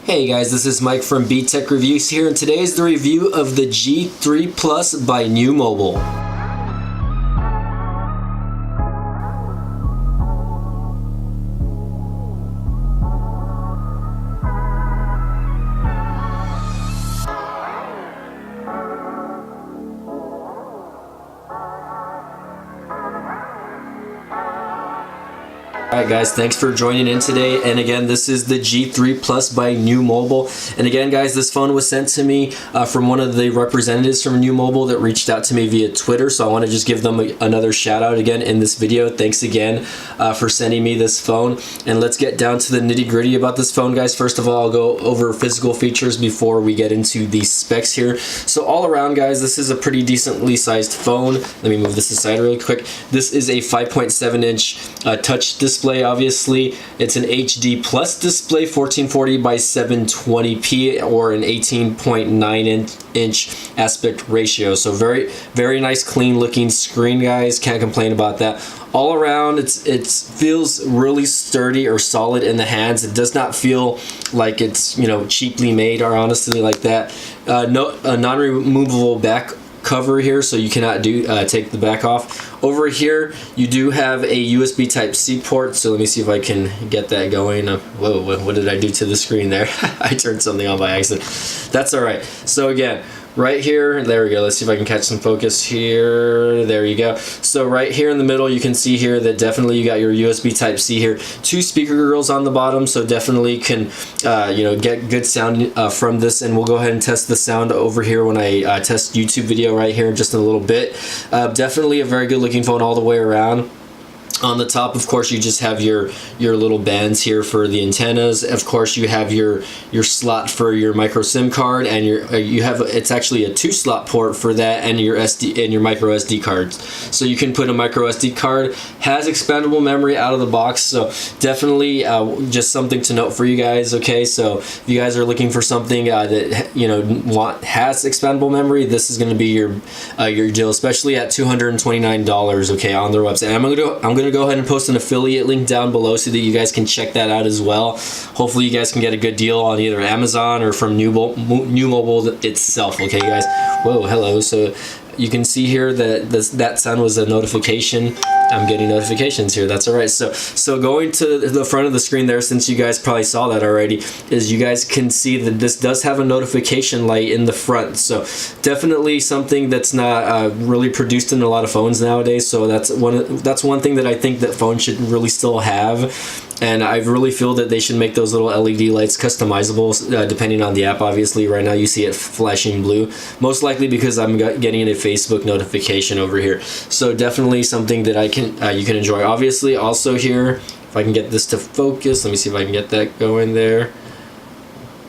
Hey guys, this is Mike from B-Tech Reviews here, and today is the review of the G3 Plus by Nuu Mobile. Alright guys, thanks for joining in today, and again this is the G3 Plus by Nuu Mobile. And again guys, this phone was sent to me from one of the representatives from Nuu Mobile that reached out to me via Twitter, so I want to just give them another shout out again in this video. Thanks again for sending me this phone, and let's get down to the nitty gritty about this phone guys. First of all, I'll go over physical features before we get into the specs here. So all around guys, this is a pretty decently sized phone. Let me move this aside really quick. This is a 5.7 inch touch display. Obviously it's an HD plus display, 1440 by 720p, or an 18.9 inch aspect ratio. So very nice clean looking screen guys, can't complain about that. All around it feels really sturdy or solid in the hands. It does not feel like it's, you know, cheaply made or honestly like that. A non-removable back cover here, so you cannot take the back off. Over here you do have a USB Type-C port, so let me see if I can get that going. Whoa, what did I do to the screen there? I turned something on by accident. That's alright. So again, right here, there we go. Let's see if I can catch some focus here. There you go. So right here in the middle, you can see here that definitely you got your USB Type-C here. Two speaker grills on the bottom, so definitely can you know, get good sound from this. And we'll go ahead and test the sound over here when I test YouTube video right here in just a little bit. Definitely a very good looking phone all the way around. On the top, of course, you just have your little bands here for the antennas. Of course, you have your slot for your micro SIM card, and it's actually a 2-slot port for that, and your micro SD cards. So you can put a micro SD card. Has expandable memory out of the box, so definitely just something to note for you guys. Okay, so if you guys are looking for something that has expandable memory, this is going to be your deal, especially at $229. Okay, on their website. And I'm gonna go ahead and post an affiliate link down below so that you guys can check that out as well. Hopefully you guys can get a good deal on either Amazon or from Nuu Mobile itself. Okay guys, whoa, hello. So you can see here that that sound was a notification. I'm getting notifications here. That's all right. So going to the front of the screen there, since you guys probably saw that already, is you guys can see that this does have a notification light in the front. So definitely something that's not really produced in a lot of phones nowadays. So that's one thing that I think that phones should really still have. And I really feel that they should make those little LED lights customizable depending on the app. Obviously, right now you see it flashing blue, most likely because I'm getting a Facebook notification over here. So definitely something that you can enjoy. Obviously, also here, if I can get this to focus, let me see if I can get that going there.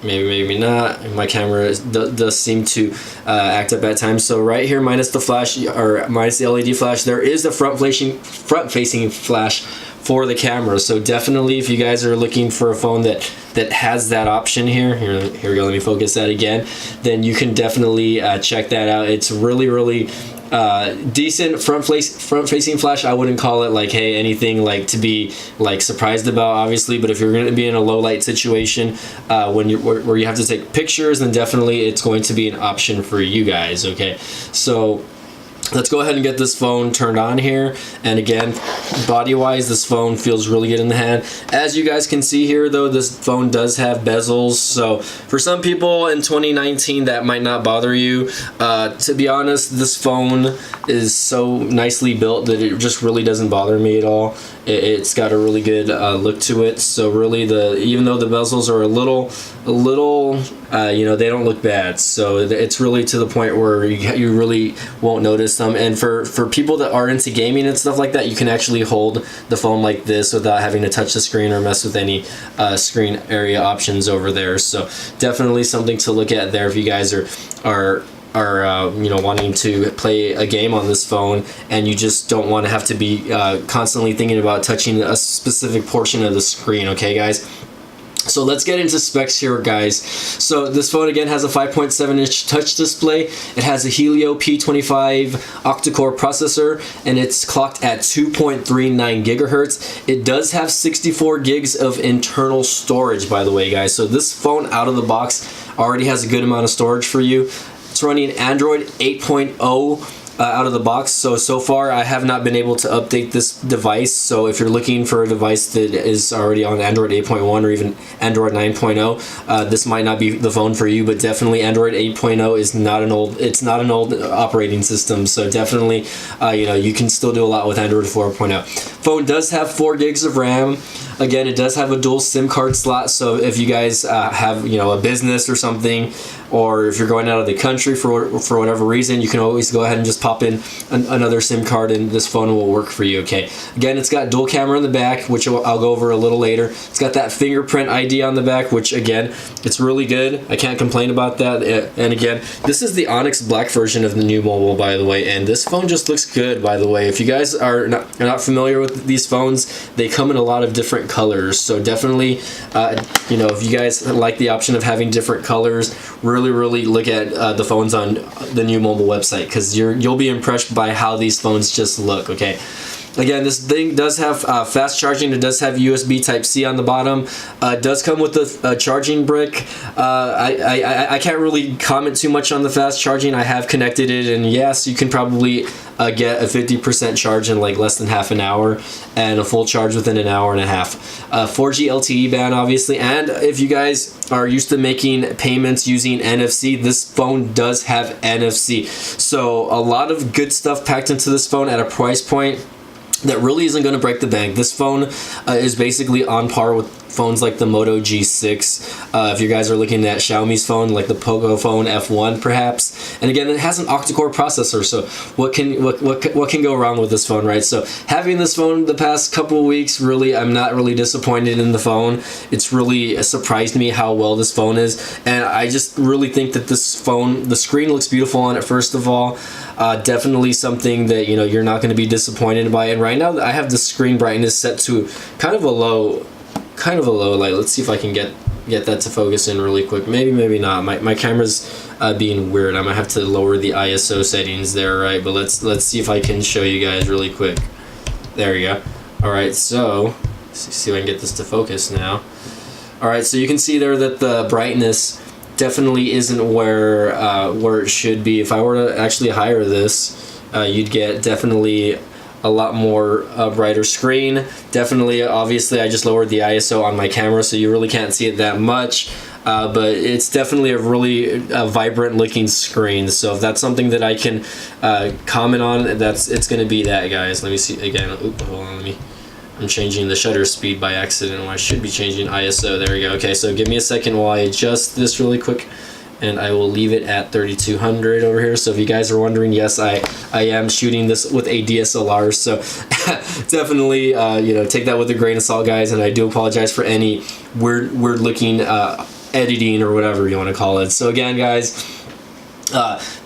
Maybe not. My camera does seem to act up at times. So right here, minus the flash or minus the LED flash, there is a front-facing flash for the camera. So definitely, if you guys are looking for a phone that has that option here we go. Let me focus that again. Then you can definitely check that out. It's really decent front-facing flash. I wouldn't call it like, hey, anything like to be like surprised about, obviously, but if you're going to be in a low light situation where you have to take pictures, then definitely it's going to be an option for you guys. Okay, so let's go ahead and get this phone turned on here. And again, body-wise, this phone feels really good in the hand. As you guys can see here, though, this phone does have bezels. So for some people in 2019, that might not bother you. To be honest, this phone is so nicely built that it just really doesn't bother me at all. It's got a really good look to it. So really, even though the bezels are a little, you know, they don't look bad. So it's really to the point where you really won't notice them. And for people that are into gaming and stuff like that, you can actually hold the phone like this without having to touch the screen or mess with any screen area options over there. So definitely something to look at there if you guys are you know, wanting to play a game on this phone and you just don't want to have to be constantly thinking about touching a specific portion of the screen. Okay guys, So let's get into specs here, guys. So this phone again has a 5.7-inch touch display. It has a Helio P25 octa-core processor, and it's clocked at 2.39 gigahertz. It does have 64 gigs of internal storage, by the way, guys. So this phone out of the box already has a good amount of storage for you. It's running Android 8.0 out of the box. So far I have not been able to update this device. So if you're looking for a device that is already on Android 8.1 or even Android 9.0, this might not be the phone for you. But definitely Android 8.0 is not an old operating system. So definitely you know, you can still do a lot with Android 4.0. Phone does have 4 gigs of RAM. Again, it does have a dual SIM card slot, so if you guys have, you know, a business or something, or if you're going out of the country for whatever reason, you can always go ahead and just pop in another SIM card and this phone will work for you, okay? Again, it's got dual camera in the back, which I'll go over a little later. It's got that fingerprint ID on the back, which again, it's really good. I can't complain about that. And again, this is the Onyx Black version of the Nuu Mobile, by the way, and this phone just looks good, by the way. If you guys are not familiar with these phones, they come in a lot of different colors, so definitely you know, if you guys like the option of having different colors, really look at the phones on the Nuu Mobile website, because you'll be impressed by how these phones just look, okay? Again, this thing does have fast charging. It does have USB Type-C on the bottom. It does come with a charging brick. I can't really comment too much on the fast charging. I have connected it, and yes, you can probably get a 50% charge in like less than half an hour, and a full charge within an hour and a half. 4G LTE band, obviously, and if you guys are used to making payments using NFC, this phone does have NFC. So a lot of good stuff packed into this phone at a price point that really isn't going to break the bank. This phone is basically on par with phones like the Moto G6. If you guys are looking at Xiaomi's phone, like the Poco phone F1 perhaps. And again, it has an octa-core processor, so what can go wrong with this phone, right? So having this phone the past couple of weeks, really, I'm not really disappointed in the phone. It's really surprised me how well this phone is, and I just really think that this phone, the screen looks beautiful on it, first of all. Definitely something that, you know, you're not going to be disappointed by. And right now I have the screen brightness set to kind of a low light. Let's see if I can get that to focus in really quick. Maybe not. My camera's being weird. I might have to lower the ISO settings there, right? But let's see if I can show you guys really quick. There you go. All right, so let's see if I can get this to focus now. All right, so you can see there that the brightness definitely isn't where it should be. If I were to actually higher this, you'd get definitely a lot more brighter screen. Definitely, obviously, I just lowered the ISO on my camera, so you really can't see it that much. But it's definitely a really vibrant looking screen. So if that's something that I can comment on, it's going to be that, guys. Let me see again. Oop, hold on, I'm changing the shutter speed by accident when I should be changing ISO. There we go. Okay, so give me a second while I adjust this really quick, and I will leave it at 3200 over here. So if you guys are wondering, yes, I am shooting this with a DSLR, so definitely you know, take that with a grain of salt, guys, and I do apologize for any weird looking editing or whatever you want to call it. So again, guys,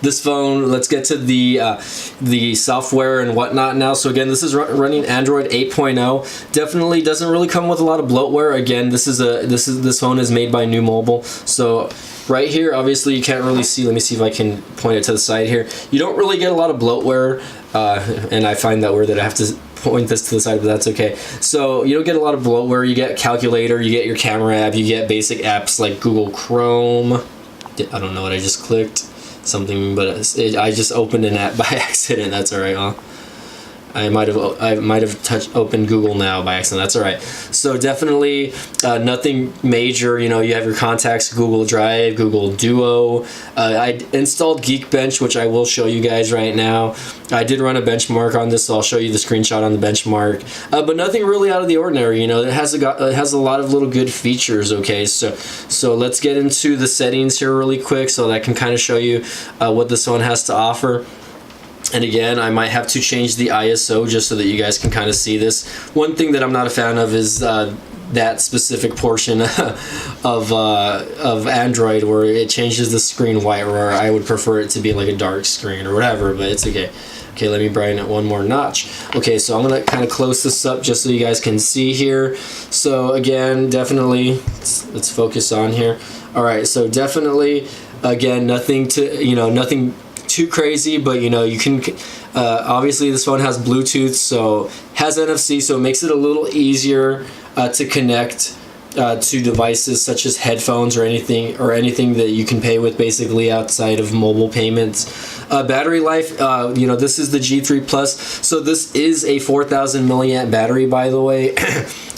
this phone, let's get to the software and whatnot now. So again, this is running Android 8.0. Definitely doesn't really come with a lot of bloatware. Again, this phone is made by Nuu Mobile. So right here, obviously you can't really see. Let me see if I can point it to the side here. You don't really get a lot of bloatware, and I find that weird that I have to point this to the side, but that's okay. So you don't get a lot of bloatware. You get calculator, you get your camera app, you get basic apps like Google Chrome. I don't know what I just clicked. Something, but I just opened an app by accident. That's all right. Huh? I might have opened Google Now by accident. That's all right. So definitely nothing major. You know, you have your contacts, Google Drive, Google Duo. I installed Geekbench, which I will show you guys right now. I did run a benchmark on this, so I'll show you the screenshot on the benchmark. But nothing really out of the ordinary. You know, it has a lot of little good features. Okay, so let's get into the settings here really quick, so that I can kind of show you what this one has to offer. And again, I might have to change the ISO just so that you guys can kind of see this. One thing that I'm not a fan of is that specific portion of Android where it changes the screen white, or I would prefer it to be like a dark screen or whatever, but it's okay. Okay, let me brighten it one more notch. Okay, so I'm gonna kind of close this up just so you guys can see here. So again, definitely, let's focus on here. All right, so definitely, again, nothing too crazy, but you can, obviously this phone has Bluetooth, so has NFC, so it makes it a little easier to connect to devices such as headphones or anything that you can pay with basically outside of mobile payments. Battery life, this is the G3 Plus, so this is a 4,000 milliamp battery, by the way.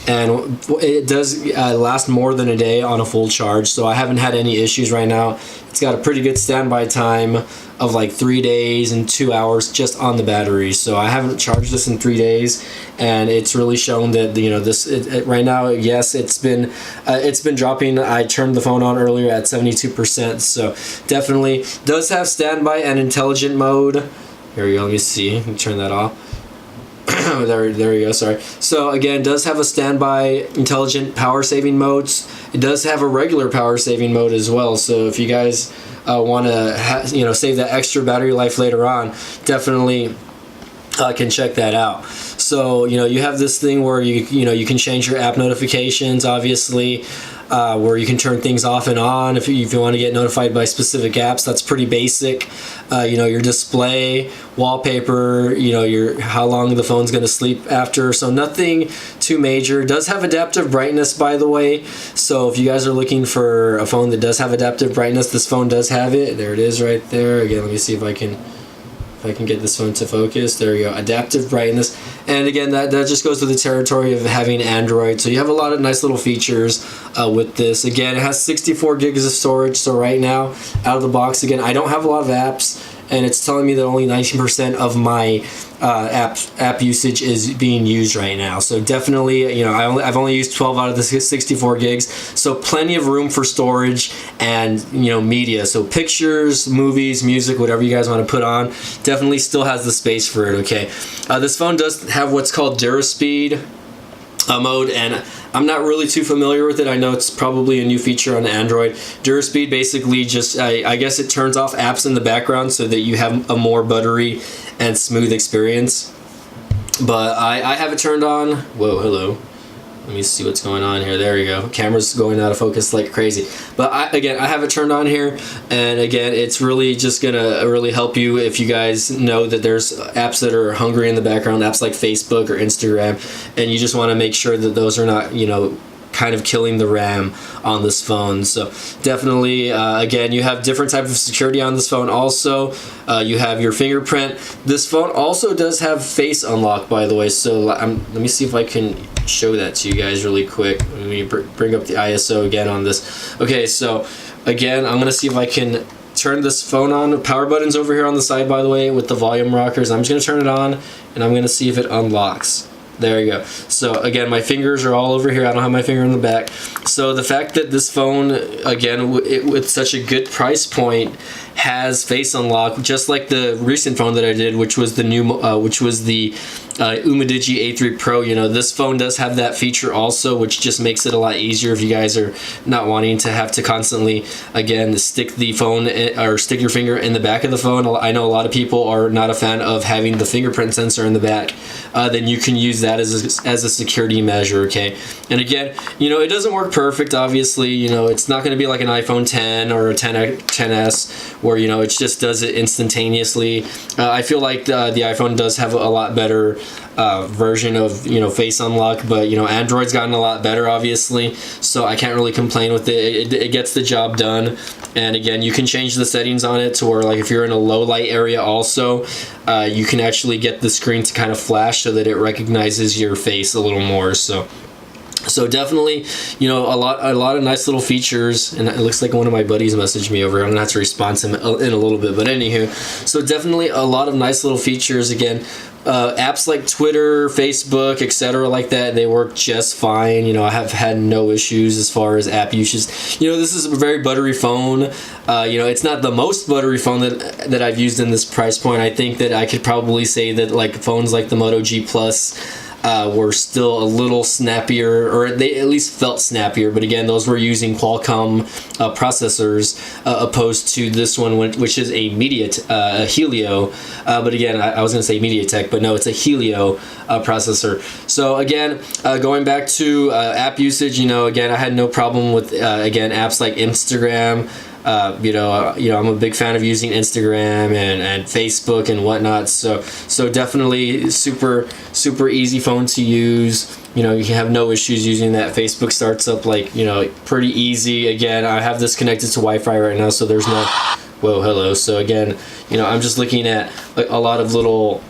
And it does last more than a day on a full charge, so I haven't had any issues right now. It's got a pretty good standby time of like 3 days and 2 hours just on the battery, so I haven't charged this in 3 days, and it's really shown that right now, yes, it's been dropping. I turned the phone on earlier at 72%, so definitely does have standby and intelligent mode. Here we go, let me see, let me turn that off. there you go, sorry. So again, does have a standby intelligent power saving modes. It does have a regular power saving mode as well, so if you guys want to save that extra battery life later on, definitely can check that out. So you have this thing where you can change your app notifications, obviously, where you can turn things off and on if you want to get notified by specific apps. That's pretty basic. Your display, wallpaper, your how long the phone's going to sleep after, so nothing too major. It does have adaptive brightness, by the way, so if you guys are looking for a phone that does have adaptive brightness, this phone does have it. There it is right there. Again, let me see if I can get this phone to focus. There you go, adaptive brightness. And again, that just goes with the territory of having Android, so you have a lot of nice little features with this. Again, it has 64 gigs of storage, so right now, out of the box, again, I don't have a lot of apps, and it's telling me that only 19% of my app usage is being used right now. So definitely, I've only used 12 out of the 64 gigs, so plenty of room for storage and media. So pictures, movies, music, whatever you guys want to put on, definitely still has the space for it. Okay, this phone does have what's called DuraSpeed mode, and I'm not really too familiar with it. I know it's probably a new feature on Android. DuraSpeed basically just, I guess it turns off apps in the background so that you have a more buttery and smooth experience. But I have it turned on. Whoa, hello. Let me see what's going on here. There you go. Camera's going out of focus like crazy. But I have it turned on here, and again, it's really just gonna really help you if you guys know that there's apps that are hungry in the background, apps like Facebook or Instagram, and you just want to make sure that those are not, kind of killing the RAM on this phone. So definitely, again, you have different types of security on this phone. Also, you have your fingerprint. This phone also does have face unlock, by the way, so let me see if I can show that to you guys really quick. Let me bring up the ISO again on this. Okay, so again, I'm gonna see if I can turn this phone on. The power button's over here on the side, by the way, with the volume rockers. I'm just gonna turn it on, and I'm gonna see if it unlocks. There you go. So again, my fingers are all over here. I don't have my finger in the back. So the fact that this phone, again, with such a good price point, has face unlock, just like the recent phone that I did, which was the Nuu Mobile G3 Pro. This phone does have that feature also, which just makes it a lot easier if you guys are not wanting to have to constantly, again, stick the phone or stick your finger in the back of the phone. I know a lot of people are not a fan of having the fingerprint sensor in the back. Then you can use that as a security measure. Okay, and again, it doesn't work perfect. Obviously, it's not going to be like an iPhone 10 or a 10s where it just does it instantaneously. I feel like the iPhone does have a lot better version of face unlock, but Android's gotten a lot better, obviously, so I can't really complain with it. It gets the job done. And again, you can change the settings on it to where, like, if you're in a low light area also, you can actually get the screen to kind of flash so that it recognizes your face a little more. So definitely, a lot of nice little features, and it looks like one of my buddies messaged me over. I'm gonna have to respond to him in a little bit, but anywho, so definitely a lot of nice little features. Again, apps like Twitter, Facebook, etc., like that, they work just fine. I have had no issues as far as app usage. This is a very buttery phone. It's not the most buttery phone that I've used in this price point. I think that I could probably say that, like, phones like the Moto G Plus, were still a little snappier, or they at least felt snappier, but again, those were using Qualcomm processors opposed to this one, which is a Helio, but again, I was going to say MediaTek, but no, it's a Helio processor. So again, going back to app usage, again, I had no problem with again, apps like Instagram. I'm a big fan of using Instagram and Facebook and whatnot. So definitely super easy phone to use. You have no issues using that. Facebook starts up pretty easy. Again, I have this connected to Wi-Fi right now, so there's no. Whoa, hello. So again, I'm just looking at a lot of little.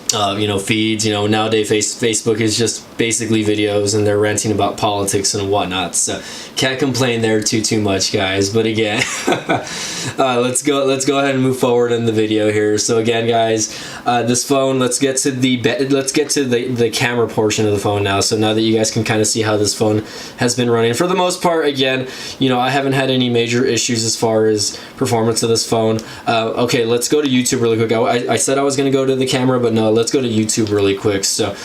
Feeds. Nowadays Facebook is just basically videos, and they're ranting about politics and whatnot. So can't complain there too much, guys. But again, let's go ahead and move forward in the video here. So again, guys, this phone. Let's get to the camera portion of the phone now. So now that you guys can kind of see how this phone has been running, for the most part, again, I haven't had any major issues as far as performance of this phone. Okay, let's go to YouTube really quick. I said I was going to go to the camera, but no. Let's go to YouTube really quick. So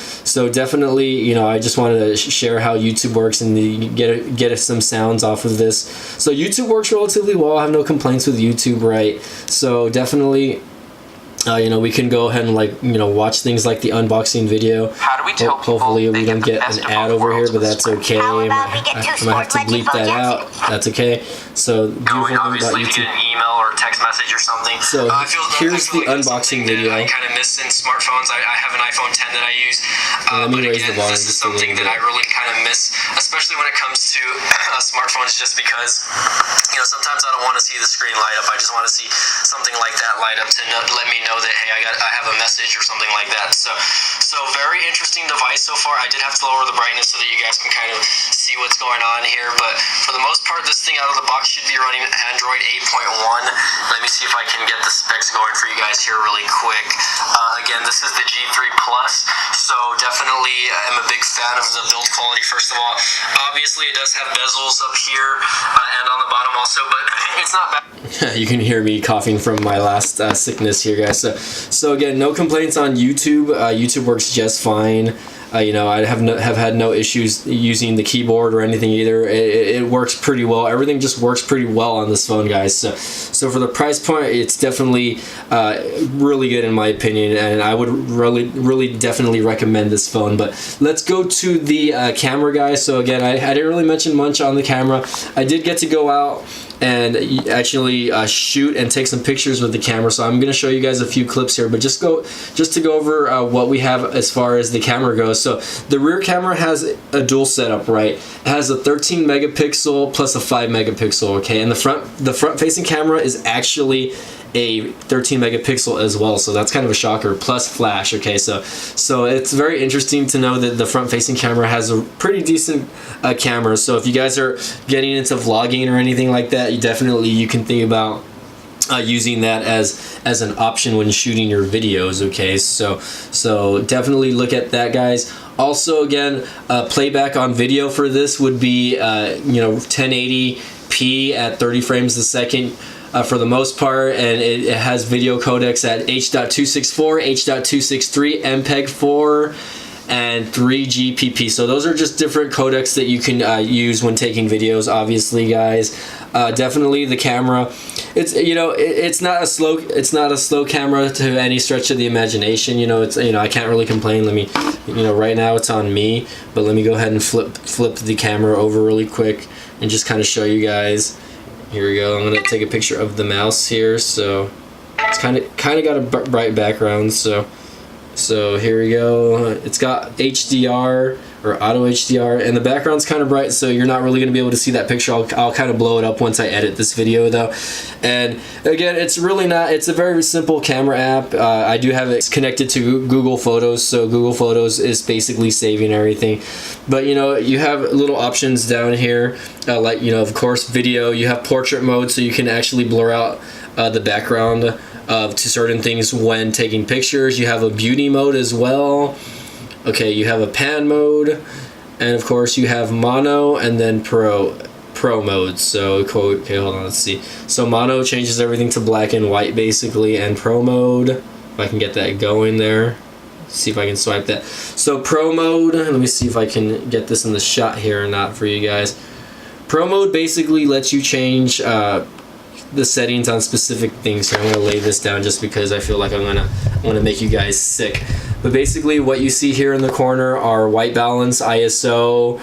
definitely, I just wanted to share how YouTube works and get some sounds off of this. So YouTube works relatively well. I have no complaints with YouTube, right? So definitely, we can go ahead and watch things like the unboxing video. How do we tell hopefully we don't get an ad over here, but that's okay. I might have to bleep that out. That's okay. So beautiful thing about YouTube. Get an email or text message or something. So here's the unboxing video. I kind of miss in smartphones. I have an iPhone 10 that I use. Let me raise the volume. This is something that I really kind of miss, especially when it comes to smartphones, just because sometimes I don't want to see the screen light up. I just want to see something like that light up to let me know that, hey, I have a message or something like that. So very interesting device so far. I did have to lower the brightness so that you guys can kind of see what's going on here, but for the most part, this thing out of the box should be running Android 8.1. Let me see if I can get the specs going for you guys here really quick. Again, this is the G3 Plus, so definitely am a big fan of the build quality. First of all, obviously it does have bezels up here and on the bottom also, but it's not bad. You can hear me coughing from my last sickness here, guys. So again, no complaints on YouTube. YouTube works just fine. I have had no issues using the keyboard or anything either. It works pretty well. Everything just works pretty well on this phone, guys. So for the price point, it's definitely really good in my opinion, and I would really definitely recommend this phone. But let's go to the camera, guys. So again, I didn't really mention much on the camera. I did get to go out and actually shoot and take some pictures with the camera, so I'm going to show you guys a few clips here, but just to go over what we have as far as the camera goes. So the rear camera has a dual setup, right? It has a 13 megapixel plus a 5 megapixel, okay? And the front facing camera is actually a 13 megapixel as well, so that's kind of a shocker, plus flash, okay? So it's very interesting to know that the front facing camera has a pretty decent camera. So if you guys are getting into vlogging or anything like that, you can think about using that as an option when shooting your videos, okay? So definitely look at that, guys. Also, again, playback on video for this would be 1080p at 30 frames a second. For the most part, and it has video codecs at H.264, H.263, MPEG-4, and 3GPP. So those are just different codecs that you can use when taking videos, obviously, guys. Definitely the camera. It's not a slow camera to any stretch of the imagination. I can't really complain. Let me, right now it's on me, but let me go ahead and flip the camera over really quick and just kind of show you guys. Here we go. I'm gonna take a picture of the mouse here. So it's kind of got a bright background. So here we go. It's got HDR or auto HDR, and the background's kind of bright, so you're not really gonna be able to see that picture. I'll kind of blow it up once I edit this video, though. And again, it's really not. It's a very simple camera app. I do have it connected to Google Photos, so Google Photos is basically saving everything. But you have little options down here, like of course video. You have portrait mode, so you can actually blur out the background to certain things when taking pictures. You have a beauty mode as well. Okay, you have a pan mode, and of course you have mono and then pro mode. So okay, hold on, let's see. So mono changes everything to black and white basically, and pro mode, if I can get that going there. see if I can swipe that. So Pro mode, let me see if I can get this in the shot here or not for you guys. Pro mode basically lets you change the settings on specific things. So I'm gonna lay this down just because I feel like I'm gonna make you guys sick. But basically, what you see here in the corner are white balance, ISO,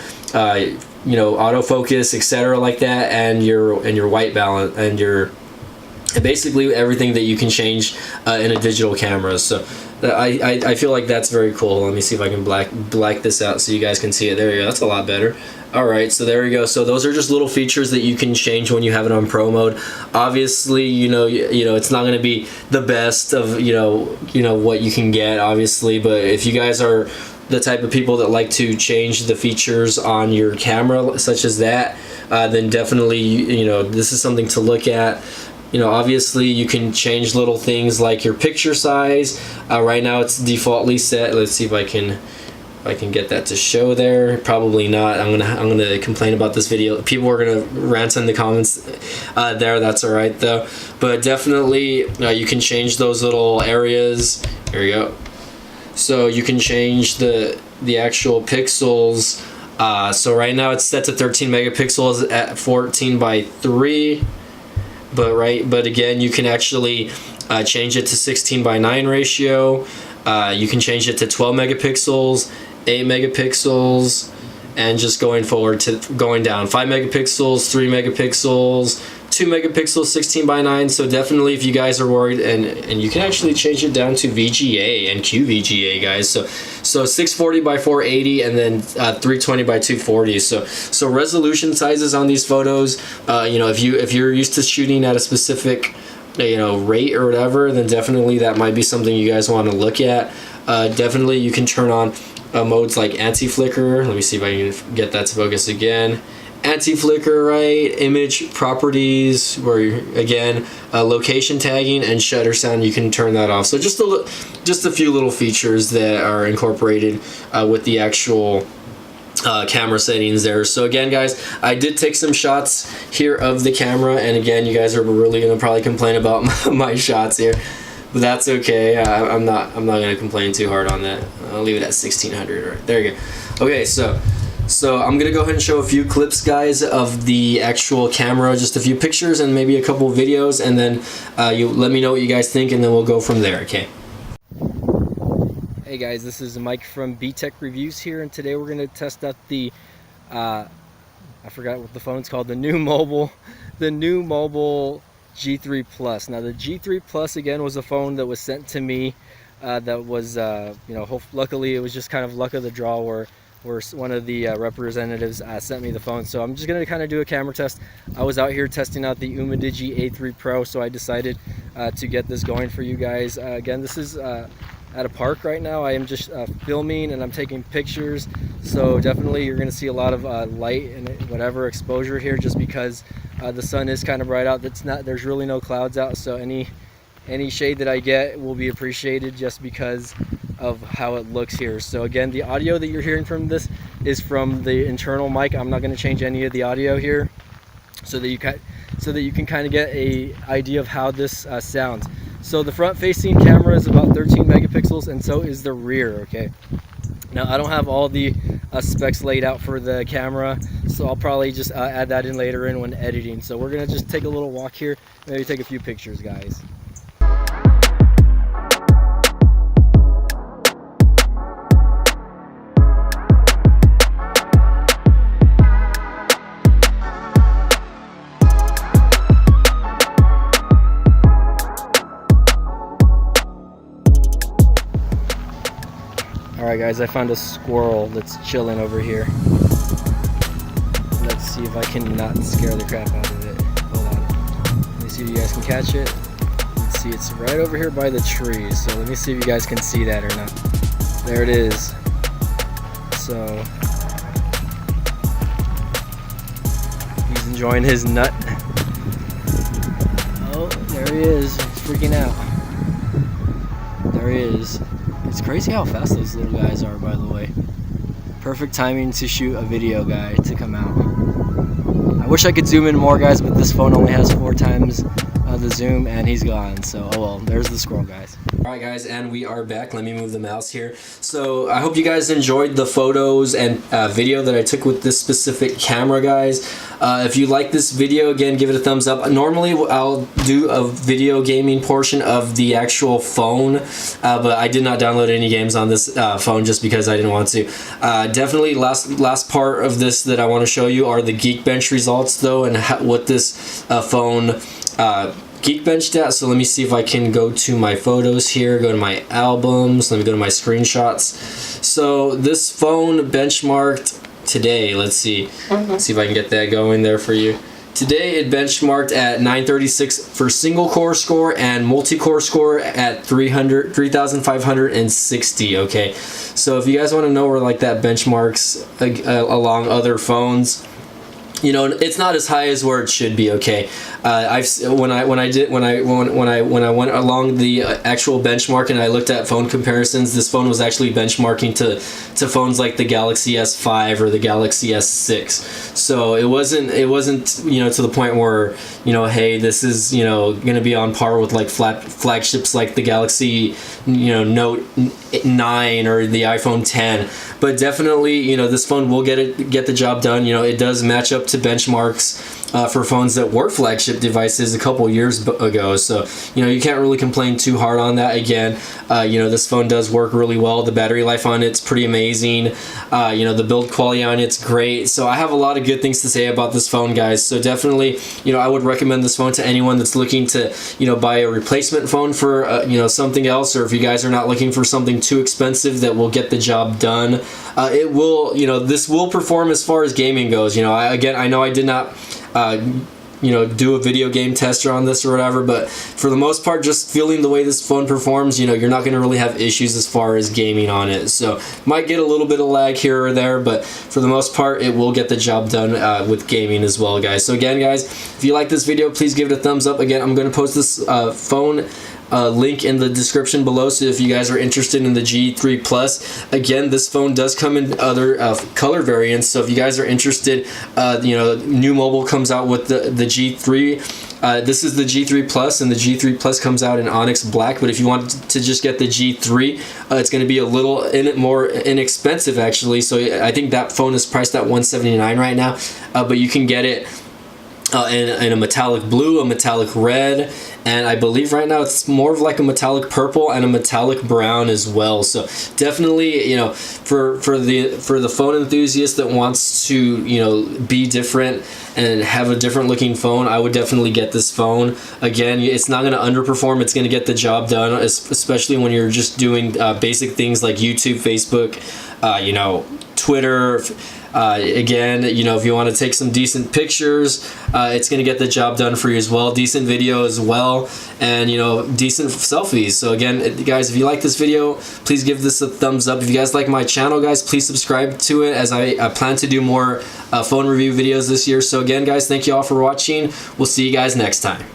you know, autofocus, etc., like that, and your white balance and basically everything that you can change in a digital camera. So I feel like that's very cool. Let me see if I can black this out so you guys can see it. There you go. That's a lot better. Alright, so there we go. So those are just little features that you can change when you have it on Pro mode. Obviously, you know it's not going to be the best of you know what you can get, obviously, but if you guys are the type of people that like to change the features on your camera such as that, then definitely you know this is something to look at. You know, obviously you can change little things like your picture size. Right now it's defaultly set. Let's see if I can get that to show there. Probably not. I'm gonna complain about this video. People are gonna rant in the comments there. That's all right though. But definitely you can change those little areas. Here we go. So you can change the actual pixels. So right now it's set to 13 megapixels at 14 by 3. But again, you can actually change it to 16 by 9 ratio. You can change it to 12 megapixels, 8 megapixels, and just going forward to going down 5 megapixels, 3 megapixels, 2 megapixels, 16 by 9. So definitely, if you guys are worried, and you can actually change it down to VGA and QVGA, guys. So 640 by 480, and then 320 by 240. So resolution sizes on these photos, you know, if you're used to shooting at a specific rate or whatever, then definitely that might be something you guys want to look at. Definitely you can turn on modes like anti-flicker. Let me see if I can get that to focus again. Anti-flicker, right? Image properties, where again location tagging and shutter sound, you can turn that off. So just a few little features that are incorporated with the actual camera settings there. So again, guys, I did take some shots here of the camera, and again, you guys are really gonna probably complain about my shots here, but that's okay. I'm not gonna complain too hard on that. I'll leave it at 1600. Right there you go. Okay, so I'm gonna go ahead and show a few clips, guys, of the actual camera, just a few pictures and maybe a couple videos, and then you let me know what you guys think, and then we'll go from there. Okay. Hey guys, this is Mike from B-Tech Reviews here, and today we're going to test out the, I forgot what the phone's called, the Nuu Mobile G3 Plus. Now the G3 Plus, again, was a phone that was sent to me that was, luckily it was just kind of luck of the draw where one of the representatives sent me the phone. So I'm just going to kind of do a camera test. I was out here testing out the Nuu Mobile G3 Pro, so I decided to get this going for you guys. Again, this is at a park right now. I am just filming and I'm taking pictures, so definitely you're going to see a lot of light and whatever exposure here, just because the sun is kind of bright out. There's really no clouds out, so any shade that I get will be appreciated just because of how it looks here. So again, the audio that you're hearing from this is from the internal mic. I'm not going to change any of the audio here, so that you can kind of get a idea of how this sounds. So the front facing camera is about 13 megapixels, and so is the rear. Okay, now I don't have all the specs laid out for the camera, so I'll probably just add that in later when editing. So we're gonna just take a little walk here, maybe take a few pictures, guys. Alright guys, I found a squirrel that's chilling over here. Let's see if I can not scare the crap out of it. Hold on. Let me see if you guys can catch it. Let's see, it's right over here by the trees. So let me see if you guys can see that or not. There it is. So he's enjoying his nut. Oh, there he is. He's freaking out. There he is. It's crazy how fast those little guys are, by the way. Perfect timing to shoot a video, guy, to come out. I wish I could zoom in more, guys, but this phone only has 4 times the zoom, and he's gone. So, oh well, there's the scroll, guys. Alright guys, and we are back. Let me move the mouse here. So I hope you guys enjoyed the photos and video that I took with this specific camera, guys. If you like this video, again, give it a thumbs up. Normally I'll do a video gaming portion of the actual phone, but I did not download any games on this phone just because I didn't want to. Definitely last part of this that I want to show you are the Geekbench results though, and what this phone Geekbenched at. So let me see if I can go to my photos here, go to my albums, let me go to my screenshots. So this phone benchmarked today, let's see if I can get that going there for you. Today it benchmarked at 936 for single core score and multi-core score at 3,560. Okay, so if you guys want to know where like that benchmarks along other phones, you know, it's not as high as where it should be. Okay, when I went along the actual benchmark and I looked at phone comparisons, this phone was actually benchmarking to phones like the Galaxy S5 or the Galaxy S6. So it wasn't you know, to the point where, you know, hey, this is, you know, gonna be on par with like flagships like the Galaxy, you know, Note 9 or the iPhone 10. But definitely, you know, this phone will get the job done. You know, it does match up to benchmarks for phones that were flagship devices a couple years ago. So, you know, you can't really complain too hard on that. Again, you know, this phone does work really well. The battery life on it's pretty amazing. You know, the build quality on it's great. So I have a lot of good things to say about this phone, guys. So definitely, you know, I would recommend this phone to anyone that's looking to, you know, buy a replacement phone for, you know, something else, or if you guys are not looking for something too expensive that will get the job done. It will, you know, this will perform as far as gaming goes. You know, I know I did not you know, do a video game tester on this or whatever, but for the most part, just feeling the way this phone performs, you know, you're not going to really have issues as far as gaming on it. So might get a little bit of lag here or there, but for the most part, it will get the job done with gaming as well, guys. So again, guys, if you like this video, please give it a thumbs up. Again, I'm going to post this phone link in the description below, so if you guys are interested in the G3 Plus, again, this phone does come in other color variants. So if you guys are interested, you know, Nuu Mobile comes out with the G3. This is the G3 Plus, and the G3 Plus comes out in Onyx Black. But if you want to just get the G3, it's going to be a little more inexpensive actually. So I think that phone is priced at $179 right now, but you can get it in a metallic blue, a metallic red, and I believe right now it's more of like a metallic purple and a metallic brown as well. So definitely, you know, for the phone enthusiast that wants to, you know, be different and have a different looking phone, I would definitely get this phone. Again, it's not going to underperform. It's going to get the job done, especially when you're just doing basic things like YouTube, Facebook, you know, Twitter. Again, you know, if you want to take some decent pictures, it's going to get the job done for you as well. Decent video as well, and, you know, decent selfies. So again, guys, if you like this video, please give this a thumbs up. If you guys like my channel, guys, please subscribe to it, as I plan to do more phone review videos this year. So again, guys, thank you all for watching. We'll see you guys next time.